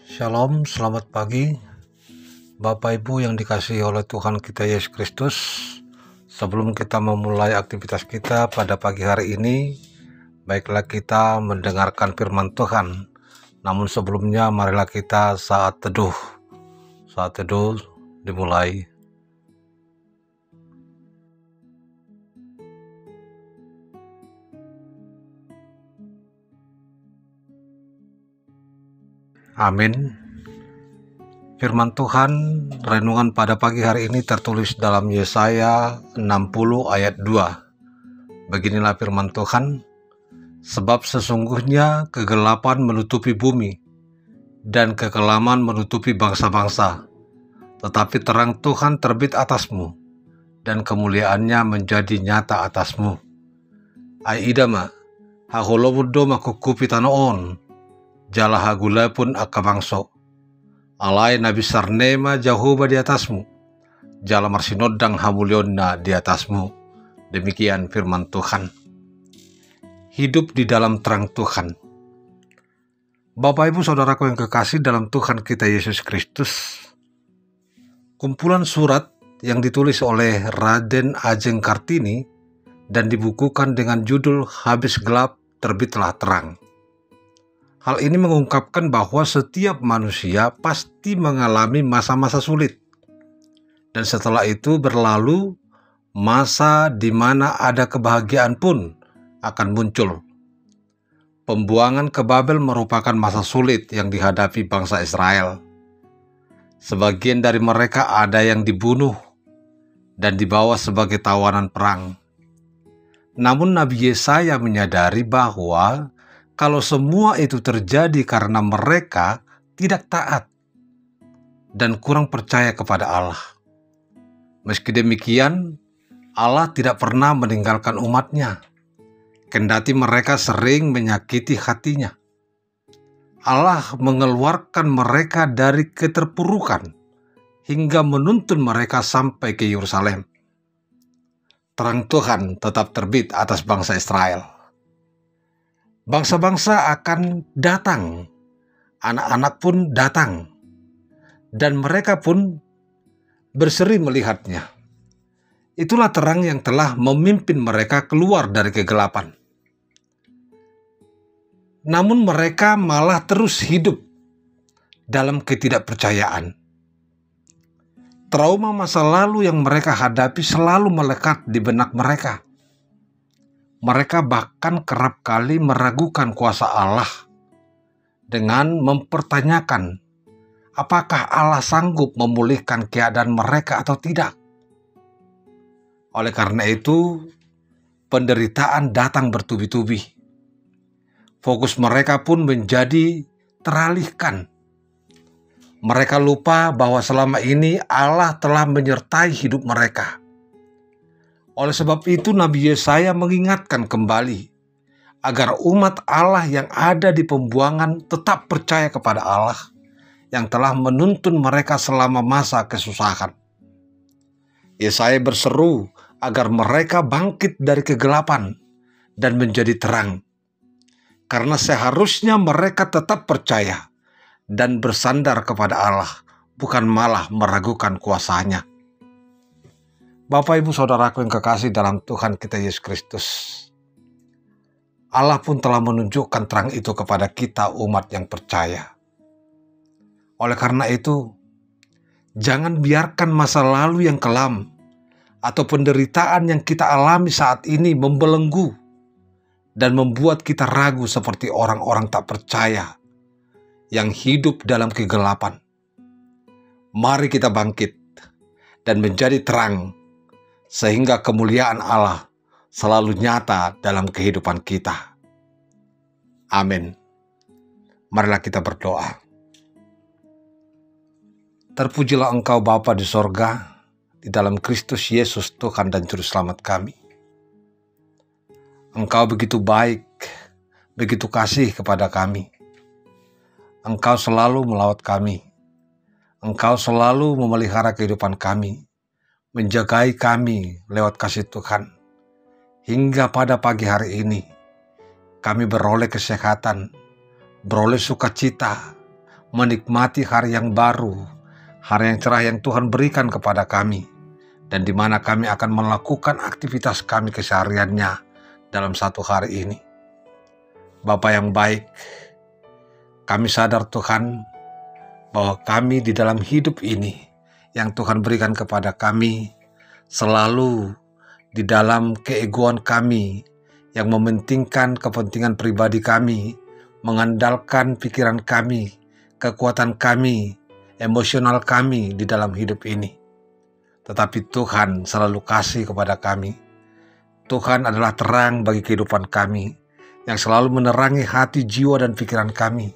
Shalom, selamat pagi Bapak Ibu yang dikasihi oleh Tuhan kita Yesus Kristus. Sebelum kita memulai aktivitas kita pada pagi hari ini, baiklah kita mendengarkan firman Tuhan. Namun sebelumnya marilah kita saat teduh. Saat teduh dimulai. Amin. Firman Tuhan, renungan pada pagi hari ini tertulis dalam Yesaya 60 ayat 2. Beginilah firman Tuhan, sebab sesungguhnya kegelapan menutupi bumi, dan kekelaman menutupi bangsa-bangsa, tetapi terang Tuhan terbit atasmu, dan kemuliaannya menjadi nyata atasmu. Ai idama, haholobudo makukupi tanoon, jala hagula pun akabangso. Alai nabi sarnema Jahoba di atasmu, jala marsinodang hamulionna di atasmu. Demikian firman Tuhan. Hidup di dalam terang Tuhan. Bapak Ibu Saudaraku yang kekasih dalam Tuhan kita Yesus Kristus, kumpulan surat yang ditulis oleh Raden Ajeng Kartini dan dibukukan dengan judul Habis Gelap Terbitlah Terang. Hal ini mengungkapkan bahwa setiap manusia pasti mengalami masa-masa sulit. Dan setelah itu berlalu, masa di mana ada kebahagiaan pun akan muncul. Pembuangan ke Babel merupakan masa sulit yang dihadapi bangsa Israel. Sebagian dari mereka ada yang dibunuh dan dibawa sebagai tawanan perang. Namun Nabi Yesaya menyadari bahwa kalau semua itu terjadi karena mereka tidak taat dan kurang percaya kepada Allah. Meski demikian, Allah tidak pernah meninggalkan umatnya, kendati mereka sering menyakiti hatinya. Allah mengeluarkan mereka dari keterpurukan hingga menuntun mereka sampai ke Yerusalem. Terang Tuhan tetap terbit atas bangsa Israel. Bangsa-bangsa akan datang, anak-anak pun datang, dan mereka pun berseri melihatnya. Itulah terang yang telah memimpin mereka keluar dari kegelapan. Namun mereka malah terus hidup dalam ketidakpercayaan. Trauma masa lalu yang mereka hadapi selalu melekat di benak mereka. Mereka bahkan kerap kali meragukan kuasa Allah dengan mempertanyakan apakah Allah sanggup memulihkan keadaan mereka atau tidak. Oleh karena itu, penderitaan datang bertubi-tubi. Fokus mereka pun menjadi teralihkan. Mereka lupa bahwa selama ini Allah telah menyertai hidup mereka. Oleh sebab itu Nabi Yesaya mengingatkan kembali agar umat Allah yang ada di pembuangan tetap percaya kepada Allah yang telah menuntun mereka selama masa kesusahan. Yesaya berseru agar mereka bangkit dari kegelapan dan menjadi terang, karena seharusnya mereka tetap percaya dan bersandar kepada Allah, bukan malah meragukan kuasa-Nya. Bapak Ibu Saudaraku yang kekasih dalam Tuhan kita Yesus Kristus, Allah pun telah menunjukkan terang itu kepada kita umat yang percaya. Oleh karena itu, jangan biarkan masa lalu yang kelam atau penderitaan yang kita alami saat ini membelenggu dan membuat kita ragu seperti orang-orang tak percaya yang hidup dalam kegelapan. Mari kita bangkit dan menjadi terang, sehingga kemuliaan Allah selalu nyata dalam kehidupan kita. Amin. Marilah kita berdoa. Terpujilah Engkau Bapa di sorga, di dalam Kristus Yesus Tuhan dan Juru Selamat kami. Engkau begitu baik, begitu kasih kepada kami. Engkau selalu melawat kami. Engkau selalu memelihara kehidupan kami, menjagai kami lewat kasih Tuhan. Hingga pada pagi hari ini, kami beroleh kesehatan, beroleh sukacita, menikmati hari yang baru, hari yang cerah yang Tuhan berikan kepada kami, dan di mana kami akan melakukan aktivitas kami kesehariannya dalam satu hari ini. Bapa yang baik, kami sadar Tuhan bahwa kami di dalam hidup ini yang Tuhan berikan kepada kami selalu di dalam keegoan kami yang mementingkan kepentingan pribadi kami, mengandalkan pikiran kami, kekuatan kami, emosional kami di dalam hidup ini. Tetapi Tuhan selalu kasih kepada kami. Tuhan adalah terang bagi kehidupan kami, yang selalu menerangi hati, jiwa, dan pikiran kami,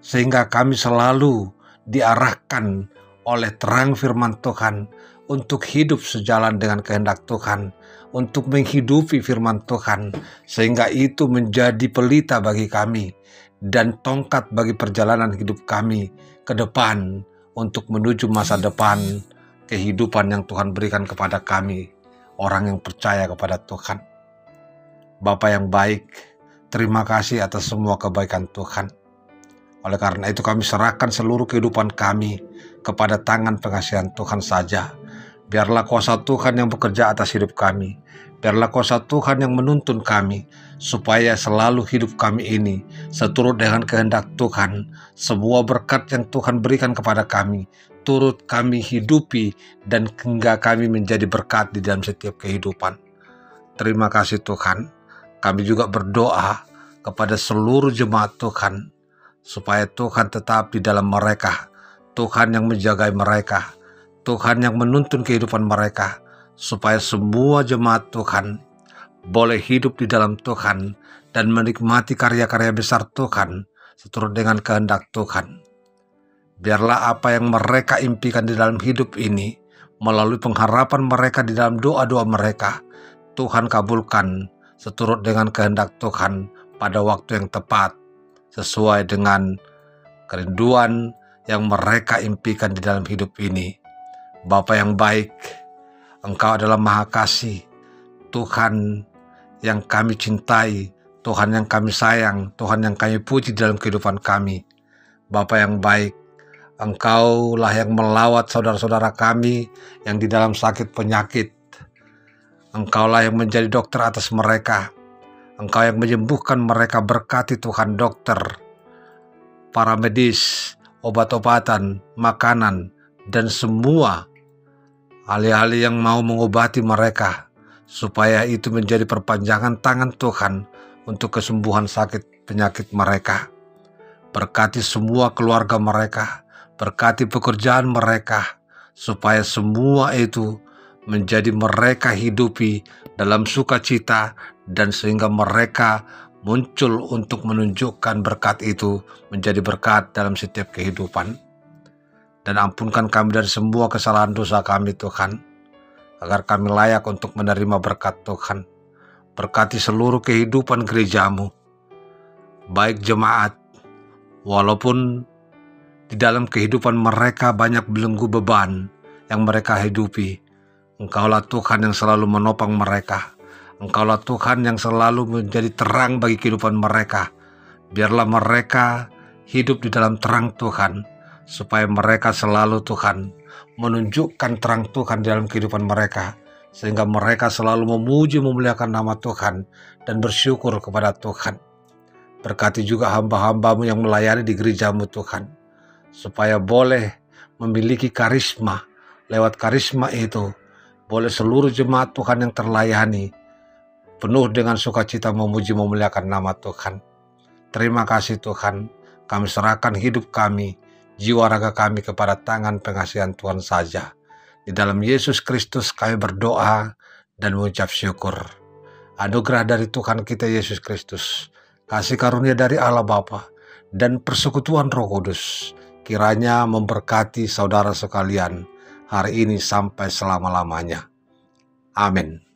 sehingga kami selalu diarahkan oleh terang firman Tuhan untuk hidup sejalan dengan kehendak Tuhan, untuk menghidupi firman Tuhan, sehingga itu menjadi pelita bagi kami dan tongkat bagi perjalanan hidup kami ke depan untuk menuju masa depan kehidupan yang Tuhan berikan kepada kami, orang yang percaya kepada Tuhan. Bapa yang baik, terima kasih atas semua kebaikan Tuhan. Oleh karena itu kami serahkan seluruh kehidupan kami kepada tangan pengasihan Tuhan saja. Biarlah kuasa Tuhan yang bekerja atas hidup kami. Biarlah kuasa Tuhan yang menuntun kami, supaya selalu hidup kami ini seturut dengan kehendak Tuhan. Semua berkat yang Tuhan berikan kepada kami, turut kami hidupi dan hingga kami menjadi berkat di dalam setiap kehidupan. Terima kasih Tuhan. Kami juga berdoa kepada seluruh jemaat Tuhan, supaya Tuhan tetap di dalam mereka, Tuhan yang menjaga mereka, Tuhan yang menuntun kehidupan mereka, supaya semua jemaat Tuhan boleh hidup di dalam Tuhan dan menikmati karya-karya besar Tuhan seturut dengan kehendak Tuhan. Biarlah apa yang mereka impikan di dalam hidup ini, melalui pengharapan mereka di dalam doa-doa mereka, Tuhan kabulkan seturut dengan kehendak Tuhan pada waktu yang tepat, sesuai dengan kerinduan yang mereka impikan di dalam hidup ini. Bapa yang baik, Engkau adalah Maha Kasih, Tuhan yang kami cintai, Tuhan yang kami sayang, Tuhan yang kami puji dalam kehidupan kami. Bapa yang baik, Engkaulah yang melawat saudara-saudara kami yang di dalam sakit penyakit. Engkaulah yang menjadi dokter atas mereka. Engkau yang menyembuhkan mereka. Berkati Tuhan dokter, para medis, obat-obatan, makanan, dan semua ahli-ahli yang mau mengobati mereka, supaya itu menjadi perpanjangan tangan Tuhan untuk kesembuhan sakit penyakit mereka. Berkati semua keluarga mereka, berkati pekerjaan mereka, supaya semua itu menjadi mereka hidupi dalam sukacita, dan sehingga mereka muncul untuk menunjukkan berkat itu menjadi berkat dalam setiap kehidupan. Dan ampunkan kami dari semua kesalahan dosa kami Tuhan, agar kami layak untuk menerima berkat Tuhan. Berkati seluruh kehidupan gerejamu, baik jemaat, walaupun di dalam kehidupan mereka banyak belenggu beban yang mereka hidupi. Engkaulah Tuhan yang selalu menopang mereka. Engkaulah Tuhan yang selalu menjadi terang bagi kehidupan mereka. Biarlah mereka hidup di dalam terang Tuhan, supaya mereka selalu Tuhan menunjukkan terang Tuhan di dalam kehidupan mereka, sehingga mereka selalu memuji memuliakan nama Tuhan dan bersyukur kepada Tuhan. Berkati juga hamba-hambamu yang melayani di gerejamu Tuhan, supaya boleh memiliki karisma. Lewat karisma itu boleh seluruh jemaat Tuhan yang terlayani penuh dengan sukacita memuji memuliakan nama Tuhan. Terima kasih Tuhan, kami serahkan hidup kami, jiwa raga kami kepada tangan pengasihan Tuhan saja. Di dalam Yesus Kristus kami berdoa dan mengucap syukur. Anugerah dari Tuhan kita Yesus Kristus, kasih karunia dari Allah Bapa, dan persekutuan Roh Kudus kiranya memberkati saudara sekalian hari ini sampai selama-lamanya. Amin.